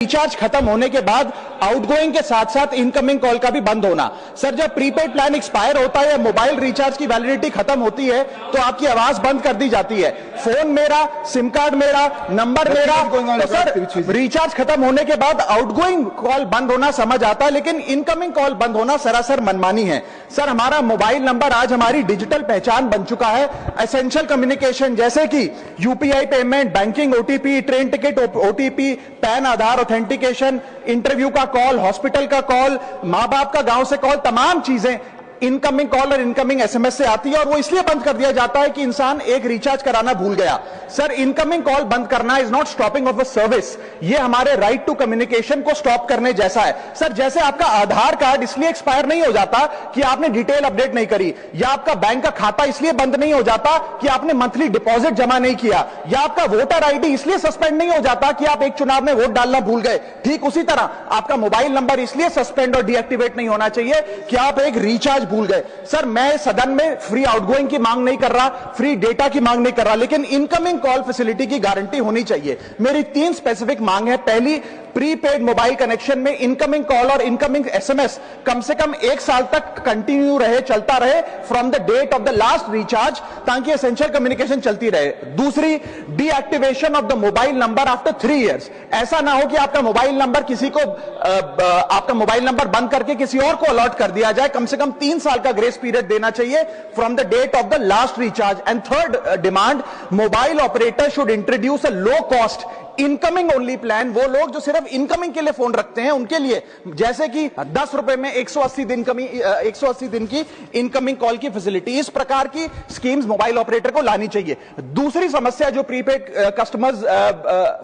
Recharge खत्म होने के बाद आउटगोइंग के साथ साथ इनकमिंग कॉल का भी बंद होना। सर, जब प्रीपेड प्लान एक्सपायर होता है या मोबाइल रिचार्ज की वैलिडिटी खत्म होती है तो आपकी आवाज बंद कर दी जाती है। फोन मेरा, सिम कार्ड मेरा, नंबर मेरा। तो सर, रिचार्ज खत्म होने के बाद आउटगोइंग कॉल बंद होना समझ आता है, लेकिन इनकमिंग कॉल बंद होना सरासर मनमानी है। सर, हमारा मोबाइल नंबर आज हमारी डिजिटल पहचान बन चुका है। एसेंशियल कम्युनिकेशन जैसे कि UPI payment, banking OTP, train ticket OTP, PAN Aadhaar authentication, interview का कॉल, हॉस्पिटल का कॉल, मां बाप का गांव से कॉल, तमाम चीजें इनकमिंग कॉल और इनकमिंग एसएमएस से आती है और वो इसलिए बंद कर दिया जाता है कि इंसान एक रिचार्ज कराना भूल गया। सर, इनकमिंग कॉल बंद करना is not stopping of a service, ये हमारे राइट टू कम्युनिकेशन को स्टॉप करने जैसा है। सर, जैसे आपका आधार कार्ड इसलिए एक्सपायर नहीं हो जाता कि आपने डिटेल अपडेट नहीं करी, या आपका बैंक का खाता इसलिए बंद नहीं हो जाता कि आपने मंथली डिपॉजिट जमा नहीं किया, या आपका वोटर आईडी इसलिए सस्पेंड नहीं हो जाता कि आप एक चुनाव में वोट डालना भूल गए। ठीक उसी तरह आपका मोबाइल नंबर इसलिए सस्पेंड और डीएक्टिवेट नहीं होना चाहिए कि आप एक रिचार्ज भूल गए। सर, मैं सदन में फ्री आउटगोइंग की मांग नहीं कर रहा, फ्री डेटा की मांग नहीं कर रहा, लेकिन इनकमिंग कॉल फैसिलिटी की गारंटी होनी चाहिए। मेरी 3 स्पेसिफिक मांग है। पहली, प्रीपेड मोबाइल कनेक्शन में इनकमिंग कॉल और इनकमिंग एसएमएस कम से कम 1 साल तक कंटिन्यू रहे, चलता रहे from the date of the last recharge, ताकि एसेंशियल कम्युनिकेशन चलती रहे। दूसरी, deactivation of the mobile number after 3 years. ऐसा ना हो कि आपका मोबाइल नंबर किसी को आपका मोबाइल नंबर बंद करके किसी और को अलॉट कर दिया जाए। कम से कम 3 साल का ग्रेस पीरियड देना चाहिए from the date of the last recharge. And third demand, mobile operator should introduce a low cost incoming only plan. वो लोग जो सिर्फ इनकमिंग के लिए फोन रखते हैं उनके लिए, जैसे कि 10 रुपए में 180 दिन की इनकमिंग कॉल की फैसिलिटी, इस प्रकार की स्कीम्स मोबाइल ऑपरेटर को लानी चाहिए। दूसरी समस्या जो प्रीपेड कस्टमर्स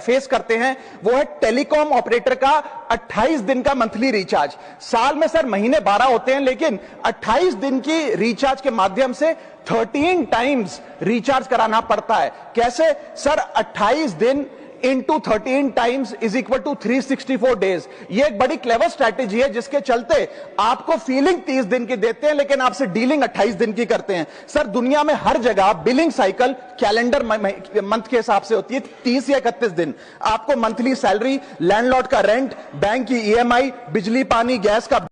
फेस करते हैं वो है टेलीकॉम ऑपरेटर का 28 दिन का मंथली रिचार्ज। साल में सर महीने 12 होते हैं, लेकिन 28 दिन की रिचार्ज के माध्यम से 13 टाइम्स रिचार्ज कराना पड़ता है। कैसे सर? 28 दिन into 13 times is equal to 364 days. ये एक बड़ी क्लेवर स्ट्रैटेजी है जिसके चलते आपको फीलिंग 30 दिन की देते हैं, लेकिन आपसे डीलिंग 28 दिन की करते हैं। सर, दुनिया में हर जगह बिलिंग साइकिल कैलेंडर मंथ के हिसाब से होती है, 30 या 31 दिन। आपको मंथली सैलरी, लैंडलॉर्ड का रेंट, बैंक की ईएमआई, बिजली पानी गैस का